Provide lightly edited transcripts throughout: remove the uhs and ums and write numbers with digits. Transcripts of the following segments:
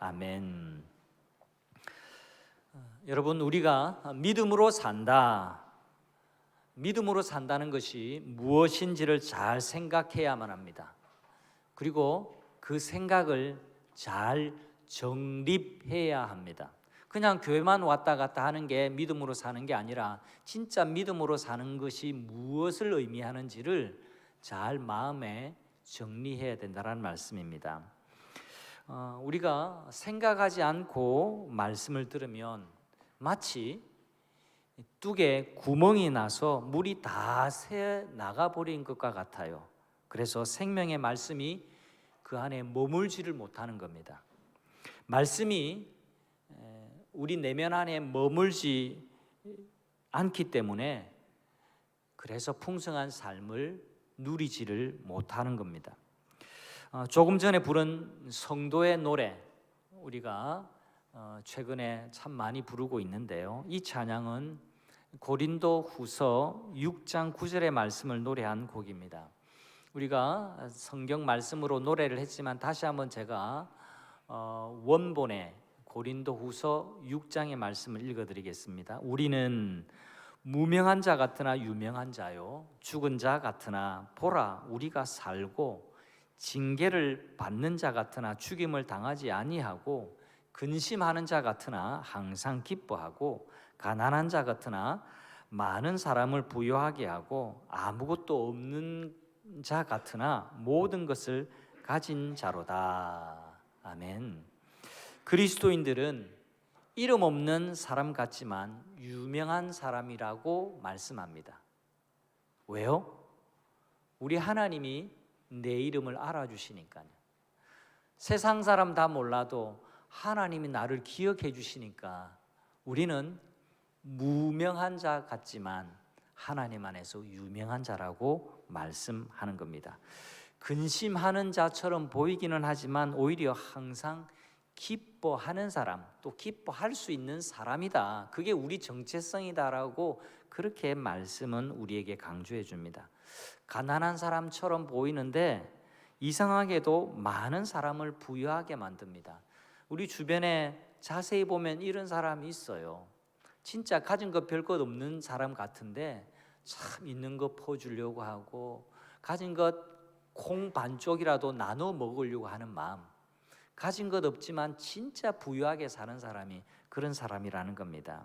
아멘. 여러분, 우리가 믿음으로 산다. 믿음으로 산다는 것이 무엇인지를 잘 생각해야만 합니다. 그리고 그 생각을 잘 정립해야 합니다. 그냥 교회만 왔다 갔다 하는 게 믿음으로 사는 게 아니라 진짜 믿음으로 사는 것이 무엇을 의미하는지를 잘 마음에 정리해야 된다는 말씀입니다. 우리가 생각하지 않고 말씀을 들으면 마치 뚝에 구멍이 나서 물이 다 새 나가버린 것과 같아요. 그래서 생명의 말씀이 그 안에 머물지를 못하는 겁니다. 말씀이 우리 내면 안에 머물지 않기 때문에 그래서 풍성한 삶을 누리지를 못하는 겁니다. 조금 전에 부른 성도의 노래, 우리가 최근에 참 많이 부르고 있는데요. 이 찬양은 고린도 후서 6장 9절의 말씀을 노래한 곡입니다. 우리가 성경 말씀으로 노래를 했지만 다시 한번 제가 원본의 고린도 후서 6장의 말씀을 읽어드리겠습니다. 우리는 무명한 자 같으나 유명한 자요, 죽은 자 같으나 보라 우리가 살고, 징계를 받는 자 같으나 죽임을 당하지 아니하고, 근심하는 자 같으나 항상 기뻐하고, 가난한 자 같으나 많은 사람을 부유하게 하고, 아무것도 없는 자 같으나 모든 것을 가진 자로다. 아멘. 그리스도인들은 이름 없는 사람 같지만 유명한 사람이라고 말씀합니다. 왜요? 우리 하나님이 내 이름을 알아주시니까요. 세상 사람 다 몰라도 하나님이 나를 기억해 주시니까 우리는 무명한 자 같지만 하나님 안에서 유명한 자라고 말씀하는 겁니다. 근심하는 자처럼 보이기는 하지만 오히려 항상 기뻐하는 사람, 또 기뻐할 수 있는 사람이다. 그게 우리 정체성이다라고 그렇게 말씀은 우리에게 강조해 줍니다. 가난한 사람처럼 보이는데 이상하게도 많은 사람을 부유하게 만듭니다. 우리 주변에 자세히 보면 이런 사람이 있어요. 진짜 가진 것 별 것 없는 사람 같은데 참 있는 거 퍼주려고 하고, 가진 것 콩 반쪽이라도 나눠 먹으려고 하는 마음, 가진 것 없지만 진짜 부유하게 사는 사람이 그런 사람이라는 겁니다.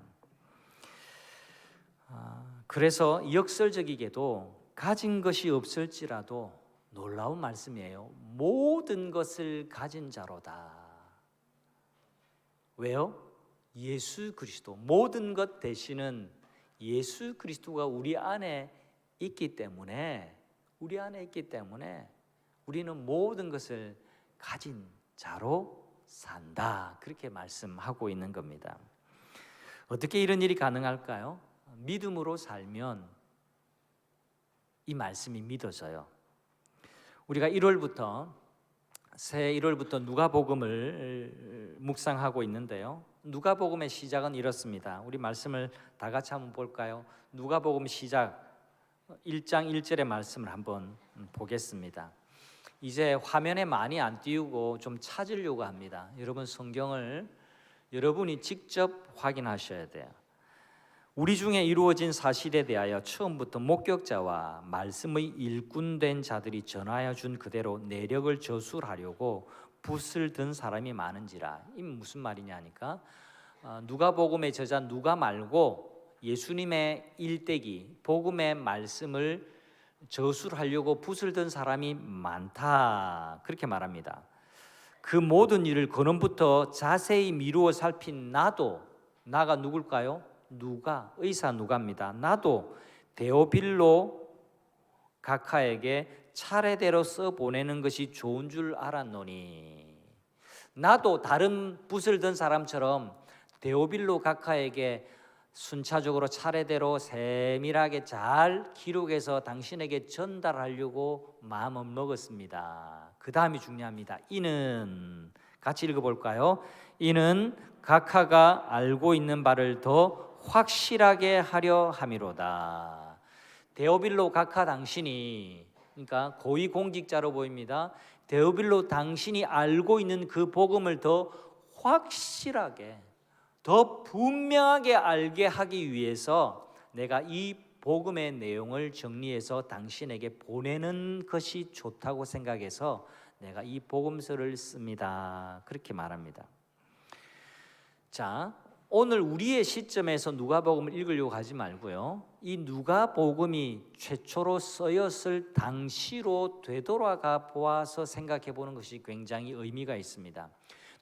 그래서 역설적이게도 가진 것이 없을지라도 놀라운 말씀이에요. 모든 것을 가진 자로다. 왜요? 예수 그리스도, 모든 것 되시는 예수 그리스도가 우리 안에 있기 때문에 우리는 모든 것을 가진 자로 산다. 그렇게 말씀하고 있는 겁니다. 어떻게 이런 일이 가능할까요? 믿음으로 살면 이 말씀이 믿어져요. 우리가 새 1월부터 누가복음을 묵상하고 있는데요. 누가복음의 시작은 이렇습니다. 우리 말씀을 다 같이 한번 볼까요? 누가복음 시작 1장 1절의 말씀을 한번 보겠습니다. 이제 화면에 많이 안 띄우고 좀 찾으려고 합니다. 여러분 성경을 여러분이 직접 확인하셔야 돼요. 우리 중에 이루어진 사실에 대하여 처음부터 목격자와 말씀의 일꾼된 자들이 전하여 준 그대로 내력을 저술하려고 붓을 든 사람이 많은지라. 이 무슨 말이냐 하니까 누가복음의 저자 누가 말고 예수님의 일대기 복음의 말씀을 저술하려고 붓을 든 사람이 많다. 그렇게 말합니다. 그 모든 일을 근원부터 자세히 미루어 살핀 나가 누굴까요? 의사 누가입니다. 나도 데오빌로 각하에게 차례대로 써보내는 것이 좋은 줄 알았노니. 나도 다른 붓을 든 사람처럼 데오빌로 각하에게 순차적으로 차례대로 세밀하게 잘 기록해서 당신에게 전달하려고 마음을 먹었습니다. 그 다음이 중요합니다. 이는 같이 읽어볼까요? 이는 각하가 알고 있는 바를 더 확실하게 하려 함이로다. 데오빌로 각하 당신이, 그러니까 고위공직자로 보입니다. 데오빌로 당신이 알고 있는 그 복음을 더 확실하게 더 분명하게 알게 하기 위해서 내가 이 복음의 내용을 정리해서 당신에게 보내는 것이 좋다고 생각해서 내가 이 복음서를 씁니다. 그렇게 말합니다. 자, 오늘 우리의 시점에서 누가복음을 읽으려고 하지 말고요, 이 누가복음이 최초로 쓰였을 당시로 되돌아가 보아서 생각해 보는 것이 굉장히 의미가 있습니다.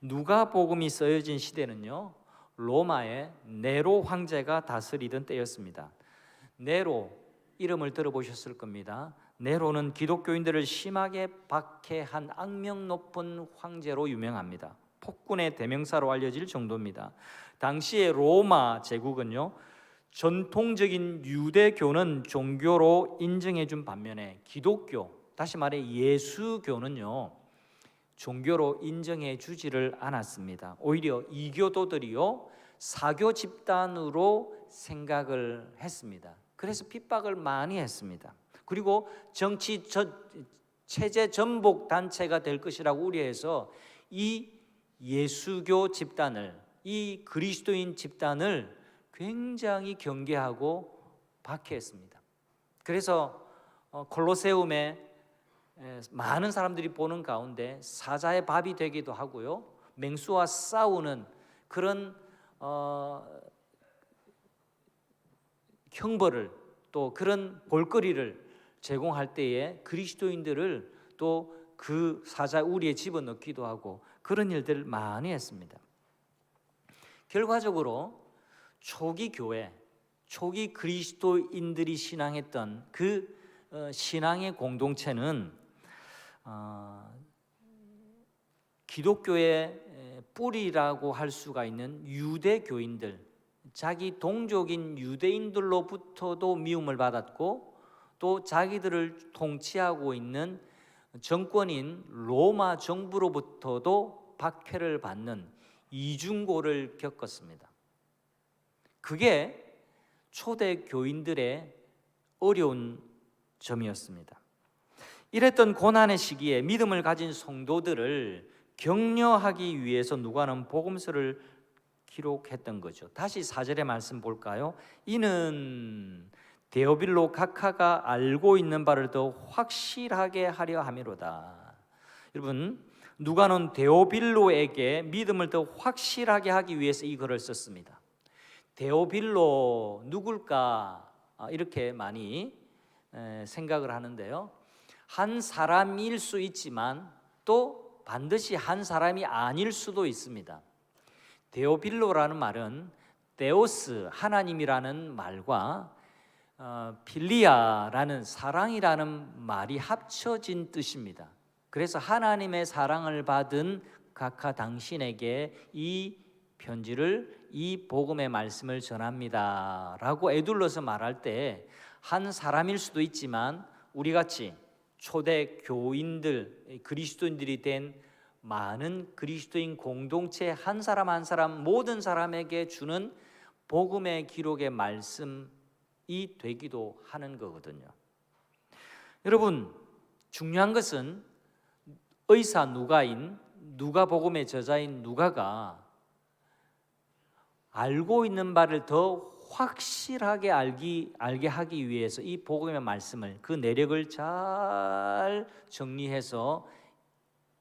누가복음이 쓰여진 시대는요, 로마의 네로 황제가 다스리던 때였습니다. 네로, 이름을 들어보셨을 겁니다. 네로는 기독교인들을 심하게 박해한 악명 높은 황제로 유명합니다. 폭군의 대명사로 알려질 정도입니다. 당시의 로마 제국은요, 전통적인 유대교는 종교로 인정해 준 반면에 기독교, 다시 말해 예수교는요, 종교로 인정해 주지를 않았습니다. 오히려 이교도들이요, 사교 집단으로 생각을 했습니다. 그래서 핍박을 많이 했습니다. 그리고 정치 체제 전복 단체가 될 것이라고 우려해서 이 예수교 집단을, 이 그리스도인 집단을 굉장히 경계하고 박해했습니다. 그래서 콜로세움에 많은 사람들이 보는 가운데 사자의 밥이 되기도 하고요, 맹수와 싸우는 그런 형벌을, 또 그런 볼거리를 제공할 때에 그리스도인들을 또 그 사자 우리에 집어넣기도 하고 그런 일들을 많이 했습니다. 결과적으로 초기 교회, 초기 그리스도인들이 신앙했던 그 신앙의 공동체는 기독교의 뿌리라고 할 수가 있는 유대교인들, 자기 동족인 유대인들로부터도 미움을 받았고, 또 자기들을 통치하고 있는 정권인 로마 정부로부터도 박해를 받는 이중고를 겪었습니다. 그게 초대 교인들의 어려운 점이었습니다. 이랬던 고난의 시기에 믿음을 가진 성도들을 격려하기 위해서 누가는 복음서를 기록했던 거죠. 다시 4절의 말씀 볼까요? 이는 데오빌로 각하가 알고 있는 바를 더 확실하게 하려 함이로다. 여러분, 누가는 데오빌로에게 믿음을 더 확실하게 하기 위해서 이 글을 썼습니다. 데오빌로 누굴까? 이렇게 많이 생각을 하는데요, 한 사람일 수 있지만 또 반드시 한 사람이 아닐 수도 있습니다. 데오빌로라는 말은 데오스, 하나님이라는 말과 필리아라는 사랑이라는 말이 합쳐진 뜻입니다. 그래서 하나님의 사랑을 받은 각하 당신에게 이 편지를, 이 복음의 말씀을 전합니다 라고 에둘러서 말할 때 한 사람일 수도 있지만 우리같이 초대 교인들, 그리스도인들이 된 많은 그리스도인 공동체 한 사람 한 사람, 모든 사람에게 주는 복음의 기록의 말씀이 되기도 하는 거거든요. 여러분, 중요한 것은 의사 누가인, 누가복음의 저자인 누가가 알고 있는 바를 더 확실하게 알게 하기 위해서 이 복음의 말씀을, 그 내력을 잘 정리해서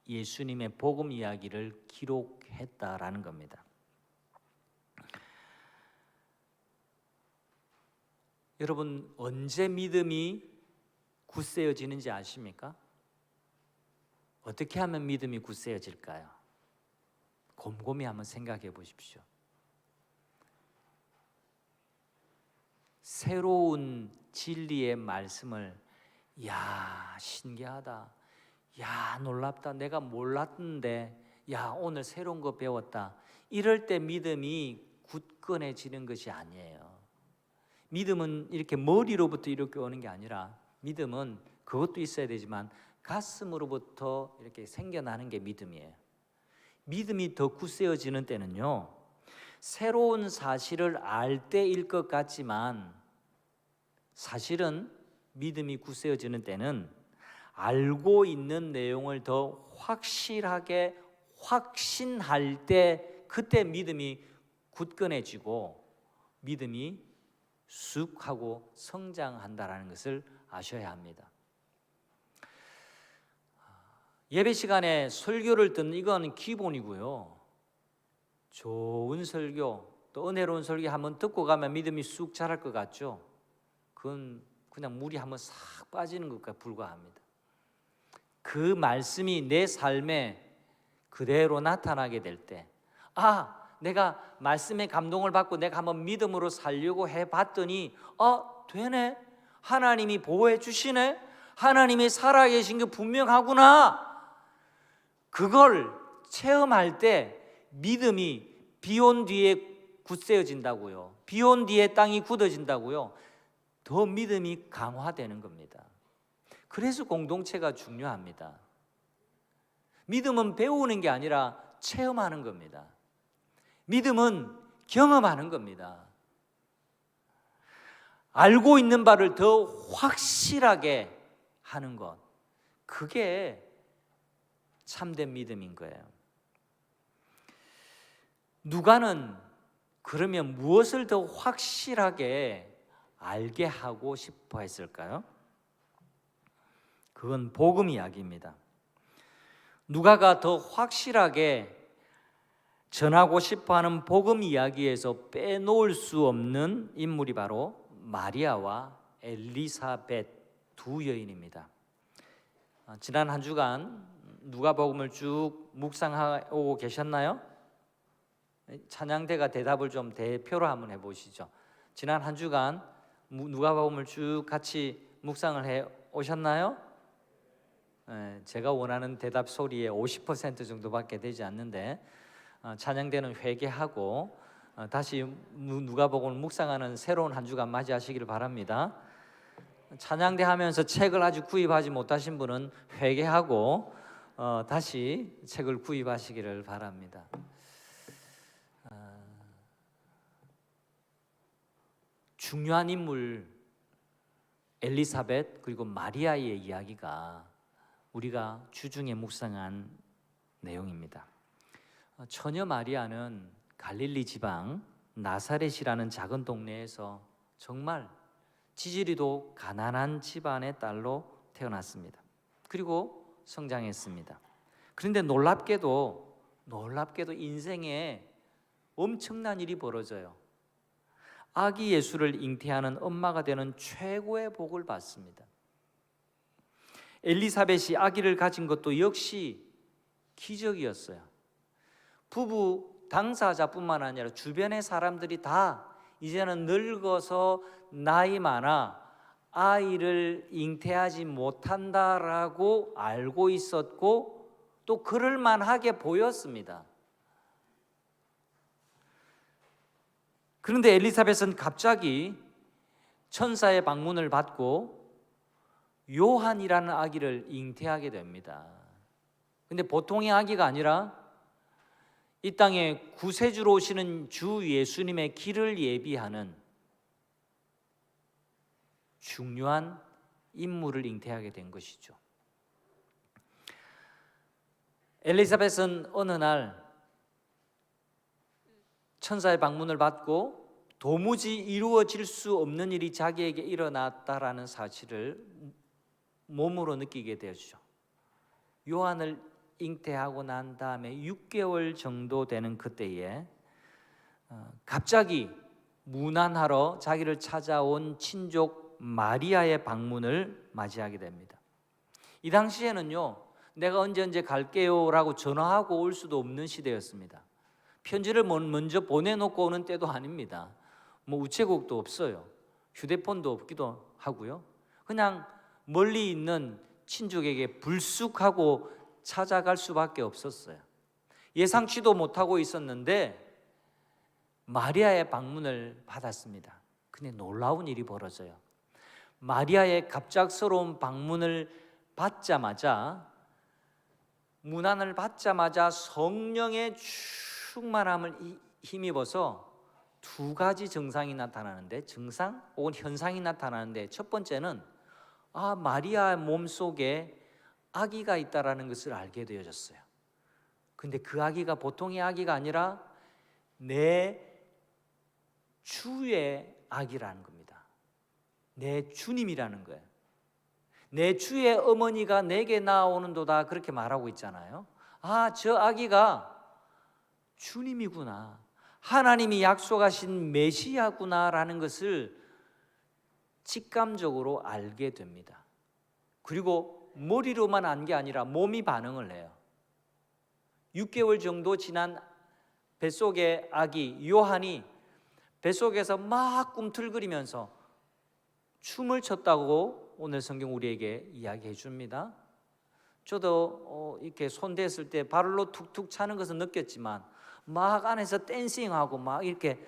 예수님의 복음 이야기를 기록했다라는 겁니다. 여러분, 언제 믿음이 굳세어지는지 아십니까? 어떻게 하면 믿음이 굳세어질까요? 곰곰이 한번 생각해 보십시오. 새로운 진리의 말씀을, 야, 신기하다, 야, 놀랍다, 내가 몰랐는데, 야, 오늘 새로운 거 배웠다, 이럴 때 믿음이 굳건해지는 것이 아니에요. 믿음은 이렇게 머리로부터 이렇게 오는 게 아니라, 믿음은 그것도 있어야 되지만 가슴으로부터 이렇게 생겨나는 게 믿음이에요. 믿음이 더 굳세어지는 때는요, 새로운 사실을 알 때일 것 같지만 사실은 믿음이 굳세어지는 때는 알고 있는 내용을 더 확실하게 확신할 때 그때 믿음이 굳건해지고 믿음이 쑥 하고 성장한다라는 것을 아셔야 합니다. 예배 시간에 설교를 듣는 이건 기본이고요. 좋은 설교, 또 은혜로운 설교 한번 듣고 가면 믿음이 쑥 자랄 것 같죠? 그건 그냥 물이 한번 싹 빠지는 것과 불과합니다. 그 말씀이 내 삶에 그대로 나타나게 될 때, 내가 말씀에 감동을 받고 내가 한번 믿음으로 살려고 해봤더니 되네, 하나님이 보호해 주시네, 하나님이 살아계신 게 분명하구나. 그걸 체험할 때 믿음이 비온 뒤에 굳세어진다고요. 비온 뒤에 땅이 굳어진다고요. 더 믿음이 강화되는 겁니다. 그래서 공동체가 중요합니다. 믿음은 배우는 게 아니라 체험하는 겁니다. 믿음은 경험하는 겁니다. 알고 있는 바를 더 확실하게 하는 것, 그게 참된 믿음인 거예요. 누가는 그러면 무엇을 더 확실하게 알게 하고 싶어 했을까요? 그건 복음 이야기입니다. 누가가 더 확실하게 전하고 싶어하는 복음 이야기에서 빼놓을 수 없는 인물이 바로 마리아와 엘리사벳 두 여인입니다. 지난 한 주간 누가복음을 쭉 묵상하고 계셨나요? 찬양대가 대답을 좀 대표로 한번 해보시죠. 지난 한 주간 누가복음을 쭉 같이 묵상을 해 오셨나요? 제가 원하는 대답 소리의 50% 정도밖에 되지 않는데, 찬양대는 회개하고 다시 누가복음을 묵상하는 새로운 한 주간 맞이하시기를 바랍니다. 찬양대 하면서 책을 아직 구입하지 못하신 분은 회개하고 다시 책을 구입하시기를 바랍니다. 중요한 인물 엘리사벳 그리고 마리아의 이야기가 우리가 주중에 묵상한 내용입니다. 처녀 마리아는 갈릴리 지방 나사렛이라는 작은 동네에서 정말 지지리도 가난한 집안의 딸로 태어났습니다. 그리고 성장했습니다. 그런데 놀랍게도 인생에 엄청난 일이 벌어져요. 아기 예수를 잉태하는 엄마가 되는 최고의 복을 받습니다. 엘리사벳이 아기를 가진 것도 역시 기적이었어요. 부부 당사자뿐만 아니라 주변의 사람들이 다 이제는 늙어서 나이 많아 아이를 잉태하지 못한다라고 알고 있었고 또 그럴 만하게 보였습니다. 그런데 엘리사벳은 갑자기 천사의 방문을 받고 요한이라는 아기를 잉태하게 됩니다. 근데 보통의 아기가 아니라 이 땅에 구세주로 오시는 주 예수님의 길을 예비하는 중요한 인물을 잉태하게 된 것이죠. 엘리사벳은 어느 날 천사의 방문을 받고 도무지 이루어질 수 없는 일이 자기에게 일어났다라는 사실을 몸으로 느끼게 되었죠. 요한을 잉태하고 난 다음에 6개월 정도 되는 그때에 갑자기 문안하러 자기를 찾아온 친족 마리아의 방문을 맞이하게 됩니다. 이 당시에는요, 내가 언제 갈게요 라고 전화하고 올 수도 없는 시대였습니다. 편지를 먼저 보내놓고 오는 때도 아닙니다. 우체국도 없어요. 휴대폰도 없기도 하고요. 그냥 멀리 있는 친족에게 불쑥하고 찾아갈 수밖에 없었어요. 예상치도 못하고 있었는데 마리아의 방문을 받았습니다. 근데 놀라운 일이 벌어져요. 마리아의 갑작스러운 방문을 받자마자, 문안을 받자마자 성령의 충만함을 힘입어서 두 가지 증상이 나타나는데, 증상 혹은 현상이 나타나는데, 첫 번째는 마리아 몸속에 아기가 있다라는 것을 알게 되어졌어요. 근데 그 아기가 보통의 아기가 아니라 내 주의 아기라는 겁니다. 내 주님이라는 거예요. 내 주의 어머니가 내게 나오는도다, 그렇게 말하고 있잖아요. 아, 저 아기가 주님이구나, 하나님이 약속하신 메시아구나라는 것을 직감적으로 알게 됩니다. 그리고 머리로만 안 게 아니라 몸이 반응을 해요. 6개월 정도 지난 뱃속의 아기 요한이 뱃속에서 막 꿈틀거리면서 춤을 췄다고 오늘 성경 우리에게 이야기해 줍니다. 저도 이렇게 손 댔을 때 발로 툭툭 차는 것은 느꼈지만 막 안에서 댄싱하고 막 이렇게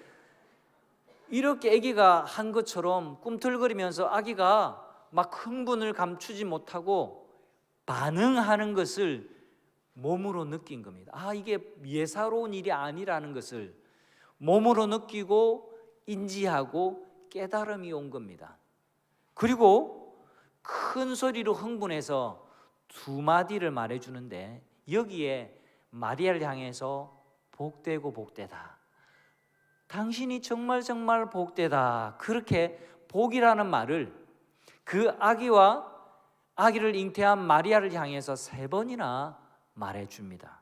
아기가 한 것처럼 꿈틀거리면서 아기가 막 흥분을 감추지 못하고 반응하는 것을 몸으로 느낀 겁니다. 아, 이게 예사로운 일이 아니라는 것을 몸으로 느끼고 인지하고 깨달음이 온 겁니다. 그리고 큰 소리로 흥분해서 두 마디를 말해주는데, 여기에 마리아를 향해서 복되고 복되다, 당신이 정말 정말 복되다, 그렇게 복이라는 말을 그 아기를 잉태한 마리아를 향해서 3번이나 말해줍니다.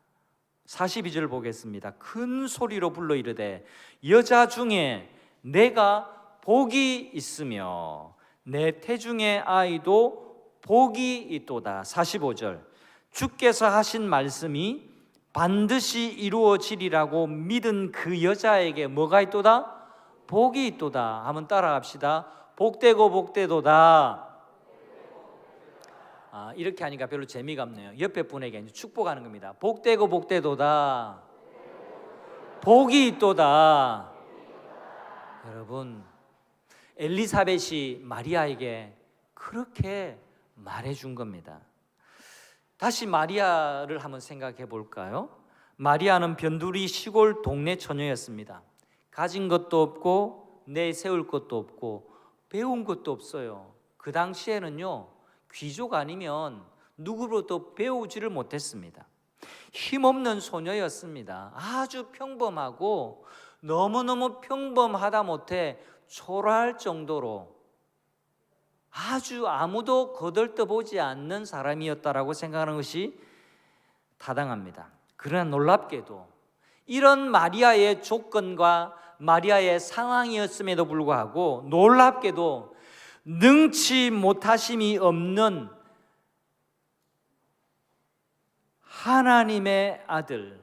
42절 보겠습니다. 큰 소리로 불러 이르되 여자 중에 내가 복이 있으며 내 태중의 아이도 복이 있도다. 45절 주께서 하신 말씀이 반드시 이루어지리라고 믿은 그 여자에게 뭐가 있도다? 복이 있도다. 한번 따라갑시다. 복되고 복되도다. 이렇게 하니까 별로 재미가 없네요. 옆에 분에게 이제 축복하는 겁니다. 복되고 복되도다. 복이 있도다. 여러분, 엘리사벳이 마리아에게 그렇게 말해준 겁니다. 다시 마리아를 한번 생각해 볼까요? 마리아는 변두리 시골 동네 처녀였습니다. 가진 것도 없고 내세울 것도 없고 배운 것도 없어요. 그 당시에는요, 귀족 아니면 누구로도 배우지를 못했습니다. 힘없는 소녀였습니다. 아주 평범하고 너무너무 평범하다 못해 초라할 정도로 아주 아무도 거들떠보지 않는 사람이었다라고 생각하는 것이 타당합니다. 그러나 놀랍게도 이런 마리아의 조건과 마리아의 상황이었음에도 불구하고 놀랍게도 능치 못하심이 없는 하나님의 아들,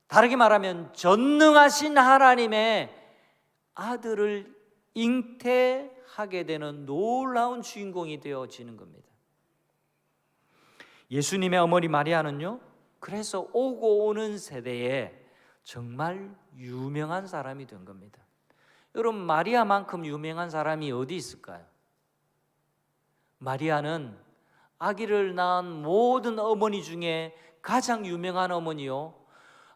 다르게 말하면 전능하신 하나님의 아들을 잉태하게 되는 놀라운 주인공이 되어지는 겁니다. 예수님의 어머니 마리아는요, 그래서 오고 오는 세대에 정말 유명한 사람이 된 겁니다. 여러분, 마리아만큼 유명한 사람이 어디 있을까요? 마리아는 아기를 낳은 모든 어머니 중에 가장 유명한 어머니요,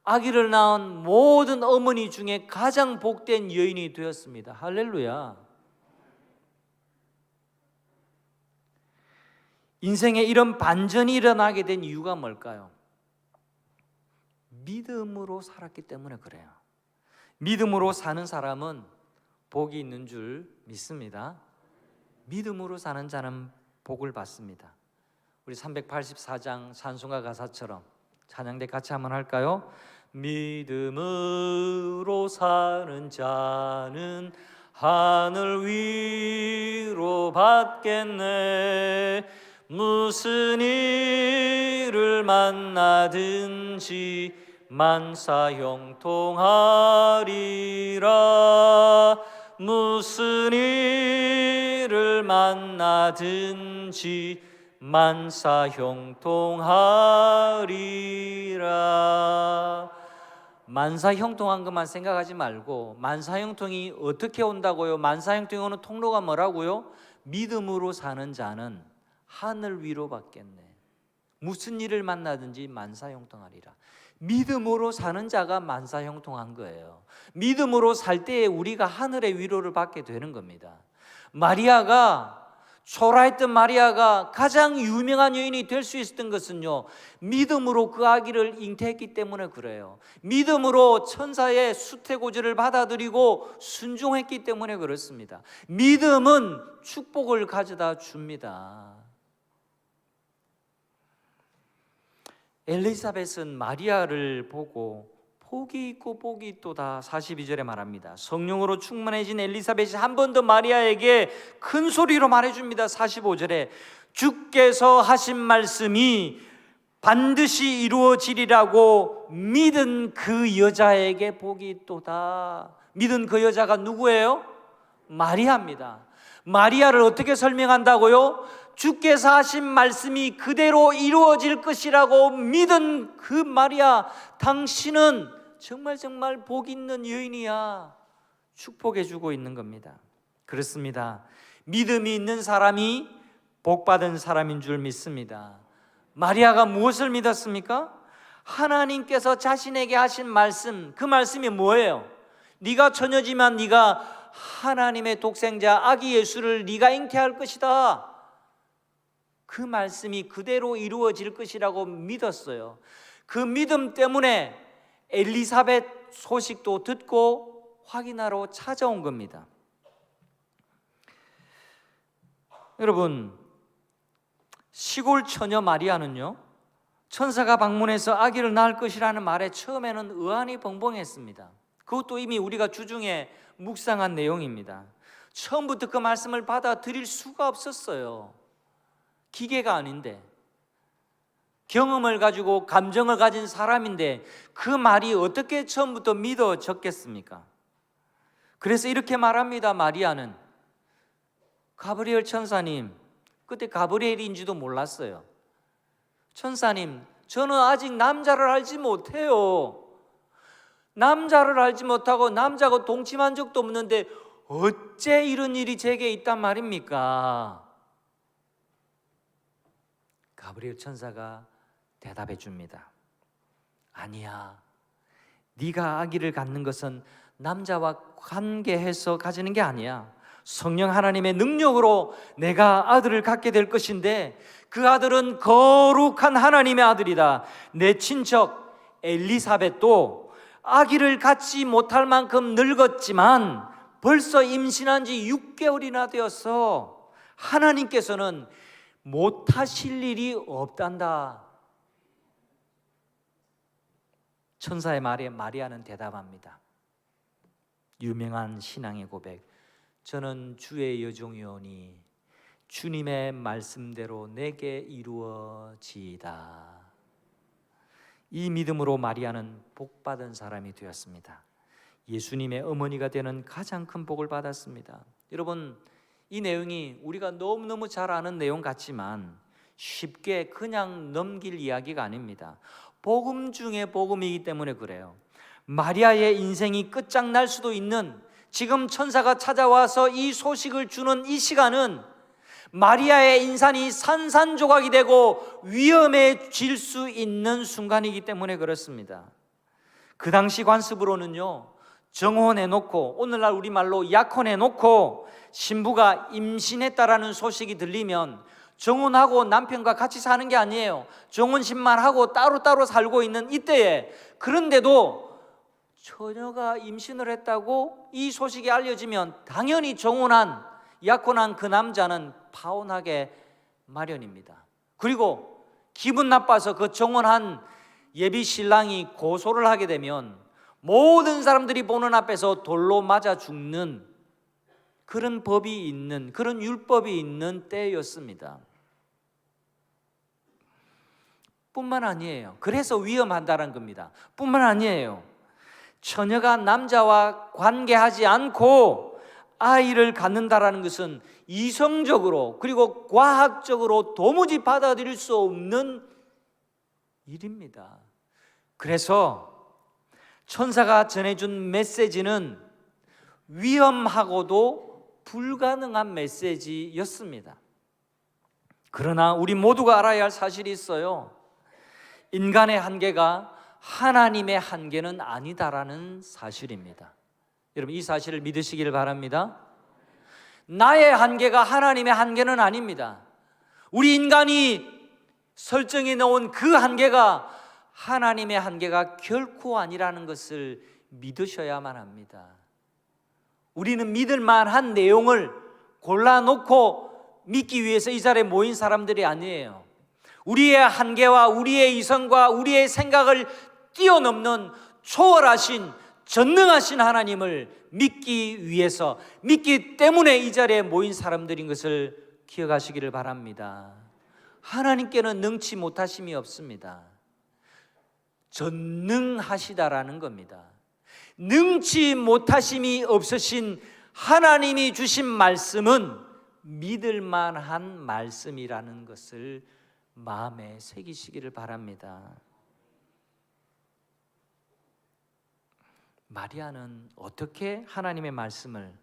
아기를 낳은 모든 어머니 중에 가장 복된 여인이 되었습니다. 할렐루야. 인생에 이런 반전이 일어나게 된 이유가 뭘까요? 믿음으로 살았기 때문에 그래요. 믿음으로 사는 사람은 복이 있는 줄 믿습니다. 믿음으로 사는 자는 복을 받습니다. 우리 384장 찬송가 가사처럼 찬양대 같이 한번 할까요? 믿음으로 사는 자는 하늘 위로 받겠네. 무슨 일을 만나든지 만사형통하리라. 무슨 일을 만나든지 만사형통하리라. 만사형통한 것만 생각하지 말고, 만사형통이 어떻게 온다고요? 만사형통이 오는 통로가 뭐라고요? 믿음으로 사는 자는 하늘 위로 받겠네. 무슨 일을 만나든지 만사형통하리라. 믿음으로 사는 자가 만사형통한 거예요. 믿음으로 살 때에 우리가 하늘의 위로를 받게 되는 겁니다. 마리아가 초라했던 마리아가 가장 유명한 여인이 될 수 있었던 것은요, 믿음으로 그 아기를 잉태했기 때문에 그래요. 믿음으로 천사의 수태고지를 받아들이고 순종했기 때문에 그렇습니다. 믿음은 축복을 가져다 줍니다. 엘리사벳은 마리아를 보고 복이 있고 복이 있도다 42절에 말합니다. 성령으로 충만해진 엘리사벳이 한 번 더 마리아에게 큰 소리로 말해줍니다. 45절에 주께서 하신 말씀이 반드시 이루어지리라고 믿은 그 여자에게 복이 있도다. 믿은 그 여자가 누구예요? 마리아입니다. 마리아를 어떻게 설명한다고요? 주께서 하신 말씀이 그대로 이루어질 것이라고 믿은 그 마리아, 당신은 정말 복 있는 여인이야. 축복해 주고 있는 겁니다. 그렇습니다. 믿음이 있는 사람이 복 받은 사람인 줄 믿습니다. 마리아가 무엇을 믿었습니까? 하나님께서 자신에게 하신 말씀, 그 말씀이 뭐예요? 네가 처녀지만 네가 하나님의 독생자 아기 예수를 네가 잉태할 것이다. 그 말씀이 그대로 이루어질 것이라고 믿었어요. 그 믿음 때문에 엘리사벳 소식도 듣고 확인하러 찾아온 겁니다. 여러분, 시골 처녀 마리아는요, 천사가 방문해서 아기를 낳을 것이라는 말에 처음에는 의안이 벙벙했습니다. 그것도 이미 우리가 주중에 묵상한 내용입니다. 처음부터 그 말씀을 받아들일 수가 없었어요. 기계가 아닌데, 경험을 가지고 감정을 가진 사람인데 그 말이 어떻게 처음부터 믿어졌겠습니까? 그래서 이렇게 말합니다. 마리아는, 가브리엘 천사님, 그때 가브리엘인지도 몰랐어요. 천사님, 저는 아직 남자를 알지 못해요. 남자를 알지 못하고 남자하고 동침한 적도 없는데 어째 이런 일이 제게 있단 말입니까? 가브리엘 천사가 대답해 줍니다. 아니야, 네가 아기를 갖는 것은 남자와 관계해서 가지는 게 아니야. 성령 하나님의 능력으로 내가 아들을 갖게 될 것인데 그 아들은 거룩한 하나님의 아들이다. 내 친척 엘리사벳도 아기를 갖지 못할 만큼 늙었지만 벌써 임신한 지 6개월이나 되었어. 하나님께서는 못하실 일이 없단다. 천사의 말에 마리아는 대답합니다. 유명한 신앙의 고백. 저는 주의 여종이오니 주님의 말씀대로 내게 이루어지이다. 이 믿음으로 마리아는 복받은 사람이 되었습니다. 예수님의 어머니가 되는 가장 큰 복을 받았습니다. 여러분, 이 내용이 우리가 너무너무 잘 아는 내용 같지만 쉽게 그냥 넘길 이야기가 아닙니다. 복음 중에 복음이기 때문에 그래요. 마리아의 인생이 끝장날 수도 있는, 지금 천사가 찾아와서 이 소식을 주는 이 시간은 마리아의 인생이 산산조각이 되고 위험해질 수 있는 순간이기 때문에 그렇습니다. 그 당시 관습으로는요, 정혼해놓고, 오늘날 우리말로 약혼해놓고 신부가 임신했다라는 소식이 들리면 정혼하고 남편과 같이 사는 게 아니에요. 정혼식만 하고 따로따로 살고 있는 이때에, 그런데도 처녀가 임신을 했다고 이 소식이 알려지면 당연히 약혼한 그 남자는 파혼하게 마련입니다. 그리고 기분 나빠서 그 정혼한 예비 신랑이 고소를 하게 되면 모든 사람들이 보는 앞에서 돌로 맞아 죽는 그런 법이 있는, 그런 율법이 있는 때였습니다. 뿐만 아니에요. 그래서 위험하다는 겁니다. 뿐만 아니에요. 처녀가 남자와 관계하지 않고 아이를 갖는다라는 것은 이성적으로 그리고 과학적으로 도무지 받아들일 수 없는 일입니다. 그래서 천사가 전해준 메시지는 위험하고도 불가능한 메시지였습니다. 그러나 우리 모두가 알아야 할 사실이 있어요. 인간의 한계가 하나님의 한계는 아니다라는 사실입니다. 여러분, 이 사실을 믿으시길 바랍니다. 나의 한계가 하나님의 한계는 아닙니다. 우리 인간이 설정해 놓은 그 한계가 하나님의 한계가 결코 아니라는 것을 믿으셔야만 합니다. 우리는 믿을 만한 내용을 골라놓고 믿기 위해서 이 자리에 모인 사람들이 아니에요. 우리의 한계와 우리의 이성과 우리의 생각을 뛰어넘는 초월하신 전능하신 하나님을 믿기 위해서, 믿기 때문에 이 자리에 모인 사람들인 것을 기억하시기를 바랍니다. 하나님께는 능치 못하심이 없습니다. 전능하시다라는 겁니다. 능치 못하심이 없으신 하나님이 주신 말씀은 믿을 만한 말씀이라는 것을 마음에 새기시기를 바랍니다. 마리아는 어떻게 하나님의 말씀을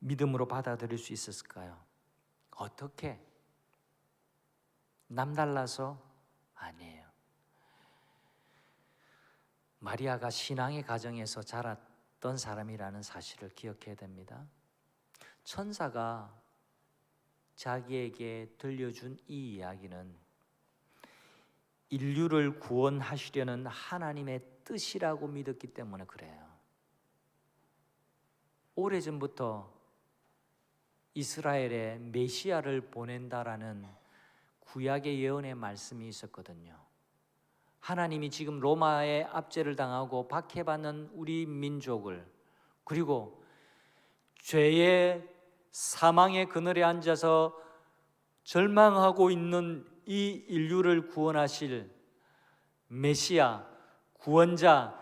믿음으로 받아들일 수 있었을까요? 어떻게? 남달라서? 아니에요. 마리아가 신앙의 가정에서 자랐던 사람이라는 사실을 기억해야 됩니다. 천사가 자기에게 들려준 이 이야기는 인류를 구원하시려는 하나님의 뜻이라고 믿었기 때문에 그래요. 오래전부터 이스라엘에 메시아를 보낸다라는 구약의 예언의 말씀이 있었거든요. 하나님이 지금 로마의 압제를 당하고 박해받는 우리 민족을, 그리고 죄의 사망의 그늘에 앉아서 절망하고 있는 이 인류를 구원하실 메시아, 구원자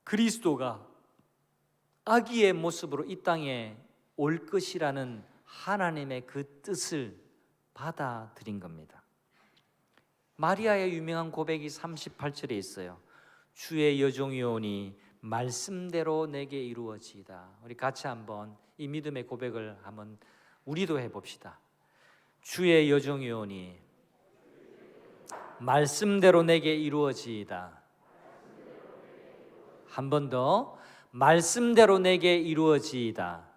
그리스도가 아기의 모습으로 이 땅에 올 것이라는 하나님의 그 뜻을 받아들인 겁니다. 마리아의 유명한 고백이 38절에 있어요. 주의 여종이오니 말씀대로 내게 이루어지이다. 우리 같이 한번 이 믿음의 고백을 한번 우리도 해봅시다. 주의 여종이오니 말씀대로 내게 이루어지이다. 한 번 더, 말씀대로 내게 이루어지이다.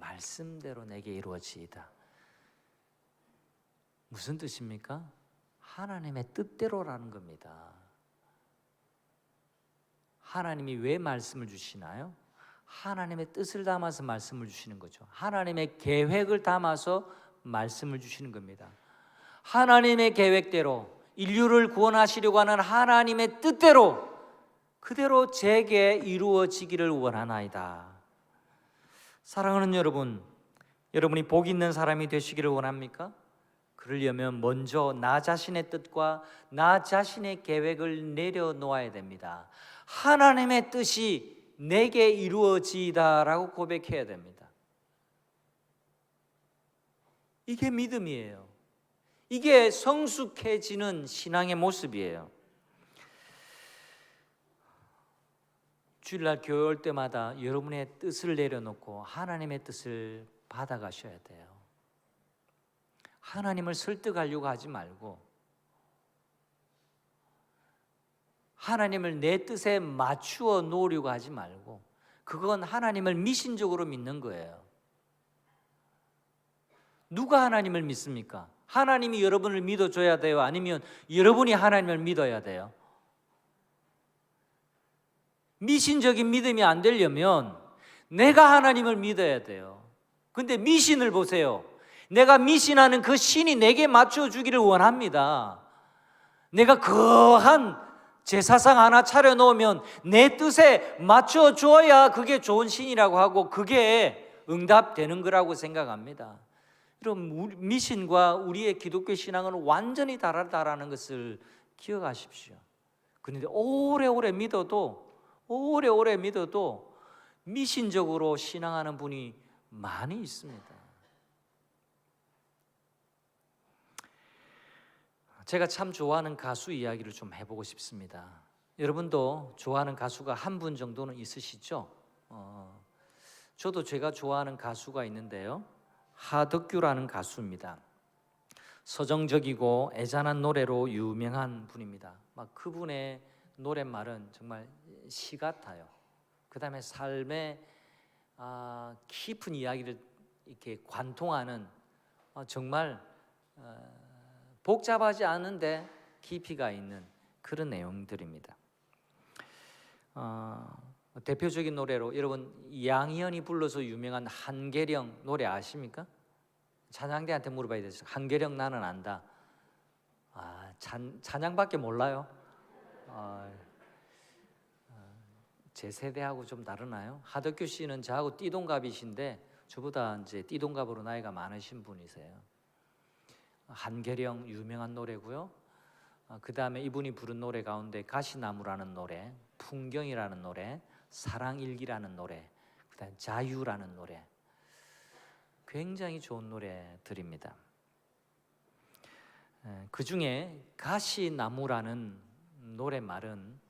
말씀대로 내게 이루어지이다. 무슨 뜻입니까? 하나님의 뜻대로라는 겁니다. 하나님이 왜 말씀을 주시나요? 하나님의 뜻을 담아서 말씀을 주시는 거죠. 하나님의 계획을 담아서 말씀을 주시는 겁니다. 하나님의 계획대로 인류를 구원하시려고 하는 하나님의 뜻대로 그대로 제게 이루어지기를 원하나이다. 사랑하는 여러분, 여러분이 복 있는 사람이 되시기를 원합니까? 그러려면 먼저 나 자신의 뜻과 나 자신의 계획을 내려놓아야 됩니다. 하나님의 뜻이 내게 이루어지이다라고 고백해야 됩니다. 이게 믿음이에요. 이게 성숙해지는 신앙의 모습이에요. 주일날 교회 올 때마다 여러분의 뜻을 내려놓고 하나님의 뜻을 받아가셔야 돼요. 하나님을 설득하려고 하지 말고 하나님을 내 뜻에 맞추어 놓으려고 하지 말고, 그건 하나님을 미신적으로 믿는 거예요. 누가 하나님을 믿습니까? 하나님이 여러분을 믿어줘야 돼요? 아니면 여러분이 하나님을 믿어야 돼요? 미신적인 믿음이 안 되려면 내가 하나님을 믿어야 돼요. 근데 미신을 보세요. 내가 미신하는 그 신이 내게 맞춰주기를 원합니다. 내가 거한 제사상 하나 차려놓으면 내 뜻에 맞춰줘야 그게 좋은 신이라고 하고 그게 응답되는 거라고 생각합니다. 여러분, 미신과 우리의 기독교 신앙은 완전히 다르다라는 것을 기억하십시오. 그런데 오래오래 믿어도 미신적으로 신앙하는 분이 많이 있습니다. 제가 참 좋아하는 가수 이야기를 좀 해보고 싶습니다. 여러분도 좋아하는 가수가 한 분 정도는 있으시죠? 저도 제가 좋아하는 가수가 있는데요, 하덕규라는 가수입니다. 서정적이고 애잔한 노래로 유명한 분입니다. 막 그분의 노랫말은 정말 시 같아요. 그 다음에 삶의 깊은 이야기를 이렇게 관통하는 정말 복잡하지 않은데 깊이가 있는 그런 내용들입니다. 대표적인 노래로 여러분 양희연이 불러서 유명한 한계령 노래 아십니까? 찬양대한테 물어봐야 되죠. 한계령 나는 안다. 찬양밖에 몰라요? 제 세대하고 좀 다르나요? 하덕규 씨는 저하고 띠동갑이신데 저보다 이제 띠동갑으로 나이가 많으신 분이세요. 한계령 유명한 노래고요. 그 다음에 이분이 부른 노래 가운데 가시나무라는 노래, 풍경이라는 노래, 사랑일기라는 노래, 그 다음에 자유라는 노래, 굉장히 좋은 노래들입니다. 그 중에 가시나무라는 노랫말은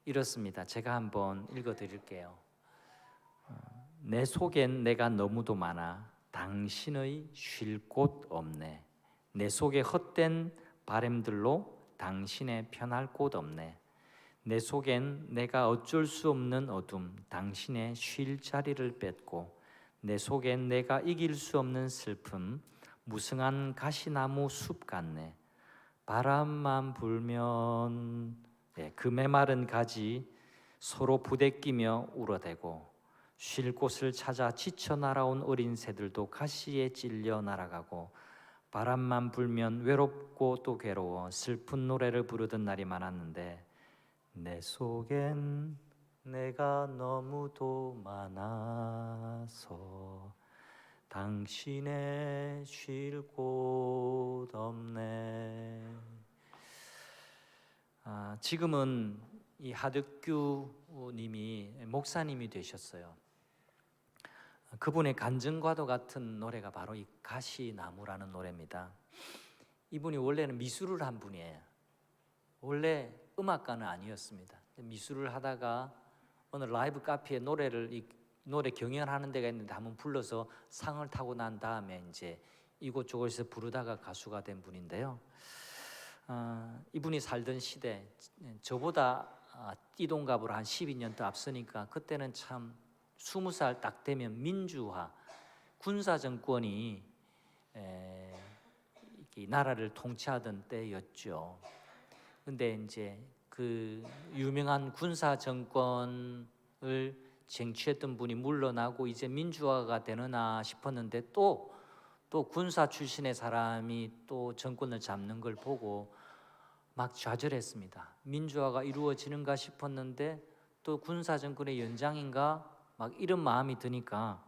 이렇습니다. 제가 한번 읽어드릴게요. 내 속엔 내가 너무도 많아 당신의 쉴 곳 없네. 내 속에 헛된 바램들로 당신의 편할 곳 없네. 내 속엔 내가 어쩔 수 없는 어둠 당신의 쉴 자리를 뺏고, 내 속엔 내가 이길 수 없는 슬픔 무성한 가시나무 숲 같네. 바람만 불면 그 메마른 가지 서로 부대끼며 울어대고, 쉴 곳을 찾아 지쳐 날아온 어린 새들도 가시에 찔려 날아가고, 바람만 불면 외롭고 또 괴로워 슬픈 노래를 부르던 날이 많았는데, 내 속엔 내가 너무도 많아서 당신의 쉴 곳 없네. 지금은 이 하덕규 님이 목사님이 되셨어요. 그분의 간증과도 같은 노래가 바로 이 가시나무라는 노래입니다. 이분이 원래는 미술을 한 분이에요. 원래 음악가는 아니었습니다. 미술을 하다가 어느 라이브 카페에 노래 경연하는 데가 있는데 한번 불러서 상을 타고 난 다음에 이제 이곳저곳에서 부르다가 가수가 된 분인데요. 이분이 살던 시대, 저보다 띠동갑으로 한 12년 더 앞서니까 그때는 참 20살 딱 되면 민주화, 군사 정권이 나라를 통치하던 때였죠. 근데 이제 그 유명한 군사 정권을 쟁취했던 분이 물러나고 이제 민주화가 되느나 싶었는데 또 군사 출신의 사람이 또 정권을 잡는 걸 보고 막 좌절했습니다. 민주화가 이루어지는가 싶었는데 또 군사 정권의 연장인가 막 이런 마음이 드니까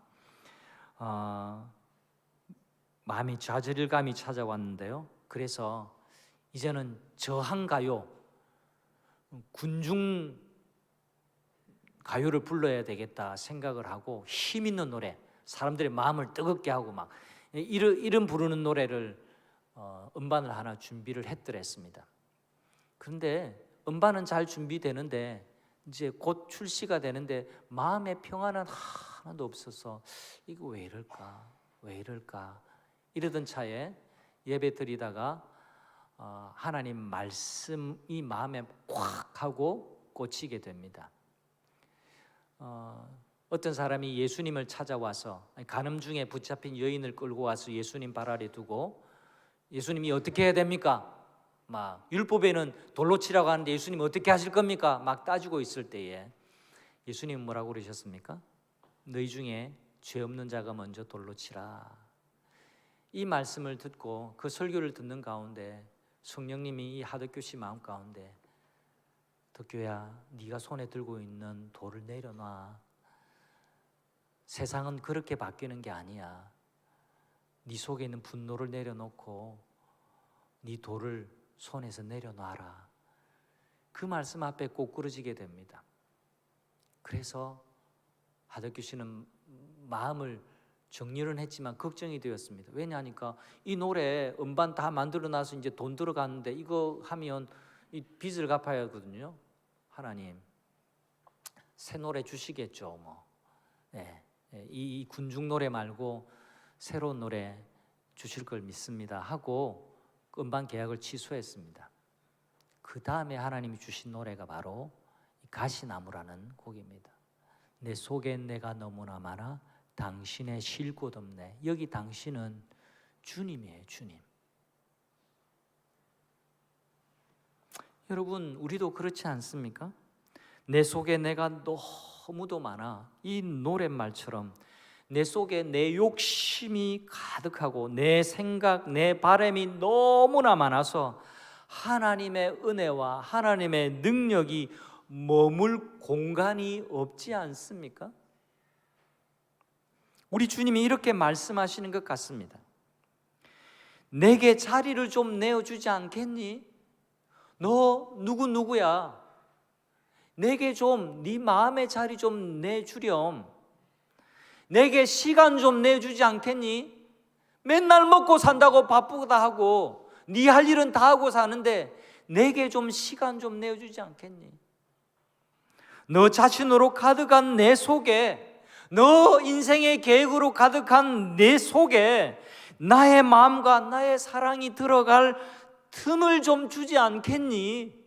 마음이 좌절감이 찾아왔는데요. 그래서 이제는 저항가요, 군중 가요를 불러야 되겠다 생각을 하고 힘 있는 노래, 사람들의 마음을 뜨겁게 하고 막 이런 부르는 노래를 음반을 하나 준비를 했더랬습니다. 그런데 음반은 잘 준비되는데 이제 곧 출시가 되는데 마음의 평안은 하나도 없어서 이거 왜 이럴까 이러던 차에 예배 드리다가 하나님 말씀이 마음에 꽉 하고 꽂히게 됩니다. 어떤 사람이 예수님을 찾아와서 간음 중에 붙잡힌 여인을 끌고 와서 예수님 발 아래 두고, 예수님이 어떻게 해야 됩니까? 막 율법에는 돌로 치라고 하는데 예수님 어떻게 하실 겁니까? 막 따지고 있을 때에 예수님은 뭐라고 그러셨습니까? 너희 중에 죄 없는 자가 먼저 돌로 치라. 이 말씀을 듣고 그 설교를 듣는 가운데 성령님이 이 하덕규 씨 마음 가운데, 덕규야, 네가 손에 들고 있는 돌을 내려놔. 세상은 그렇게 바뀌는 게 아니야. 네 속에 있는 분노를 내려놓고 네 돌을 손에서 내려놔라. 그 말씀 앞에 꼭 부러지게 됩니다. 그래서 하덕규 씨는 마음을 정리는 했지만 걱정이 되었습니다. 왜냐하니까 이 노래 음반 다 만들어 놔서 이제 돈 들어갔는데 이거 하면 이 빚을 갚아야 하거든요. 하나님 새 노래 주시겠죠 뭐. 이 군중 노래 말고 새로운 노래 주실 걸 믿습니다 하고 음반 계약을 취소했습니다. 그 다음에 하나님이 주신 노래가 바로 가시나무라는 곡입니다. 내 속에 내가 너무나 많아 당신의 쉴 곳 없네. 여기 당신은 주님이에요, 주님. 여러분, 우리도 그렇지 않습니까? 내 속에 내가 너무도 많아. 이 노랫말처럼 내 속에 내 욕심이 가득하고 내 생각, 내 바람이 너무나 많아서 하나님의 은혜와 하나님의 능력이 머물 공간이 없지 않습니까? 우리 주님이 이렇게 말씀하시는 것 같습니다. 내게 자리를 좀 내어주지 않겠니? 너 누구야? 내게 좀 네 마음의 자리 좀 내주렴. 내게 시간 좀 내주지 않겠니? 맨날 먹고 산다고 바쁘다 하고 네 할 일은 다 하고 사는데 내게 좀 시간 좀 내어주지 않겠니? 너 자신으로 가득한 내 속에, 너 인생의 계획으로 가득한 내 속에 나의 마음과 나의 사랑이 들어갈 틈을 좀 주지 않겠니?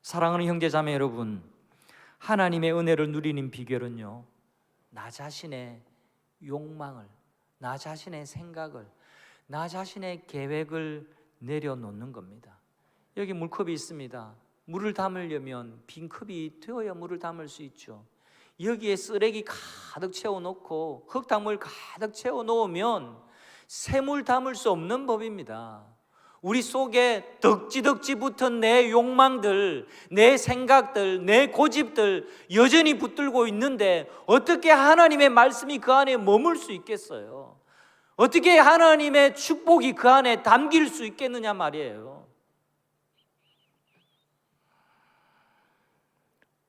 사랑하는 형제자매 여러분, 하나님의 은혜를 누리는 비결은요, 나 자신의 욕망을, 나 자신의 생각을, 나 자신의 계획을 내려놓는 겁니다. 여기 물컵이 있습니다. 물을 담으려면 빈 컵이 되어야 물을 담을 수 있죠. 여기에 쓰레기 가득 채워놓고 흙탕물 가득 채워놓으면 샘물 담을 수 없는 법입니다. 우리 속에 덕지덕지 붙은 내 욕망들, 내 생각들, 내 고집들 여전히 붙들고 있는데 어떻게 하나님의 말씀이 그 안에 머물 수 있겠어요? 어떻게 하나님의 축복이 그 안에 담길 수 있겠느냐 말이에요.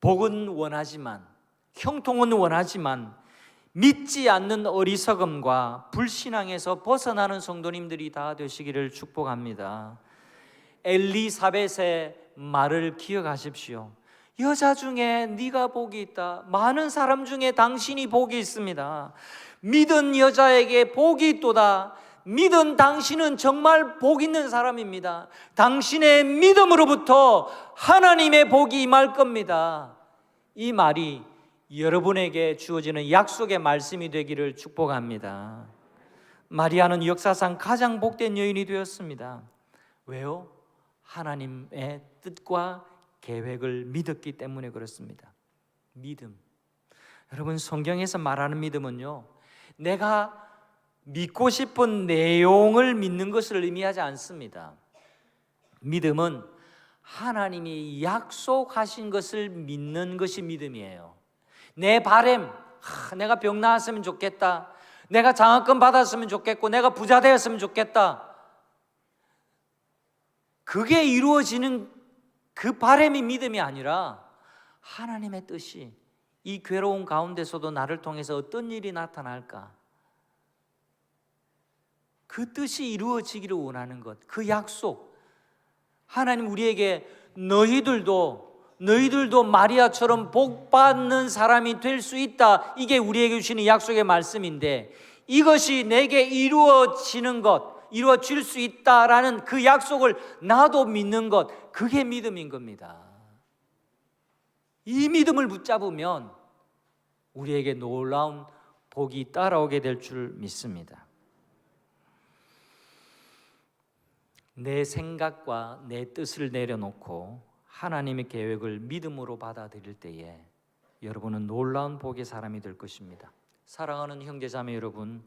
복은 원하지만, 형통은 원하지만 믿지 않는 어리석음과 불신앙에서 벗어나는 성도님들이 다 되시기를 축복합니다. 엘리사벳의 말을 기억하십시오. 여자 중에 네가 복이 있다. 많은 사람 중에 당신이 복이 있습니다. 믿은 여자에게 복이 있도다. 믿은 당신은 정말 복 있는 사람입니다. 당신의 믿음으로부터 하나님의 복이 임할 겁니다. 이 말이 여러분에게 주어지는 약속의 말씀이 되기를 축복합니다. 마리아는 역사상 가장 복된 여인이 되었습니다. 왜요? 하나님의 뜻과 계획을 믿었기 때문에 그렇습니다. 믿음. 여러분, 성경에서 말하는 믿음은요, 내가 믿고 싶은 내용을 믿는 것을 의미하지 않습니다. 믿음은 하나님이 약속하신 것을 믿는 것이 믿음이에요. 내 바람, 내가 병 나았으면 좋겠다, 내가 장학금 받았으면 좋겠고 내가 부자 되었으면 좋겠다, 그게 이루어지는 그 바람이 믿음이 아니라 하나님의 뜻이 이 괴로운 가운데서도 나를 통해서 어떤 일이 나타날까, 그 뜻이 이루어지기를 원하는 것, 그 약속. 하나님 우리에게 너희들도 마리아처럼 복받는 사람이 될 수 있다, 이게 우리에게 주시는 약속의 말씀인데, 이것이 내게 이루어지는 것, 이루어질 수 있다라는 그 약속을 나도 믿는 것, 그게 믿음인 겁니다. 이 믿음을 붙잡으면 우리에게 놀라운 복이 따라오게 될 줄 믿습니다. 내 생각과 내 뜻을 내려놓고 하나님의 계획을 믿음으로 받아들일 때에 여러분은 놀라운 복의 사람이 될 것입니다. 사랑하는 형제자매 여러분,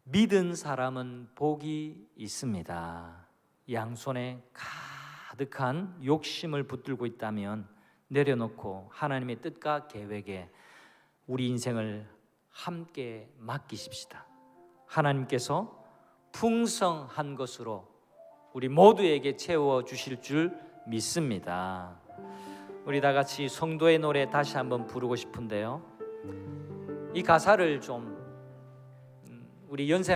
믿은 사람은 복이 있습니다. 양손에 가득한 욕심을 붙들고 있다면 내려놓고 하나님의 뜻과 계획에 우리 인생을 함께 맡기십시다. 하나님께서 풍성한 것으로 우리 모두에게 채워주실 줄 믿습니다. 우리 다 같이 성도의 노래 다시 한번 부르고 싶은데요, 이 가사를 좀 우리 연세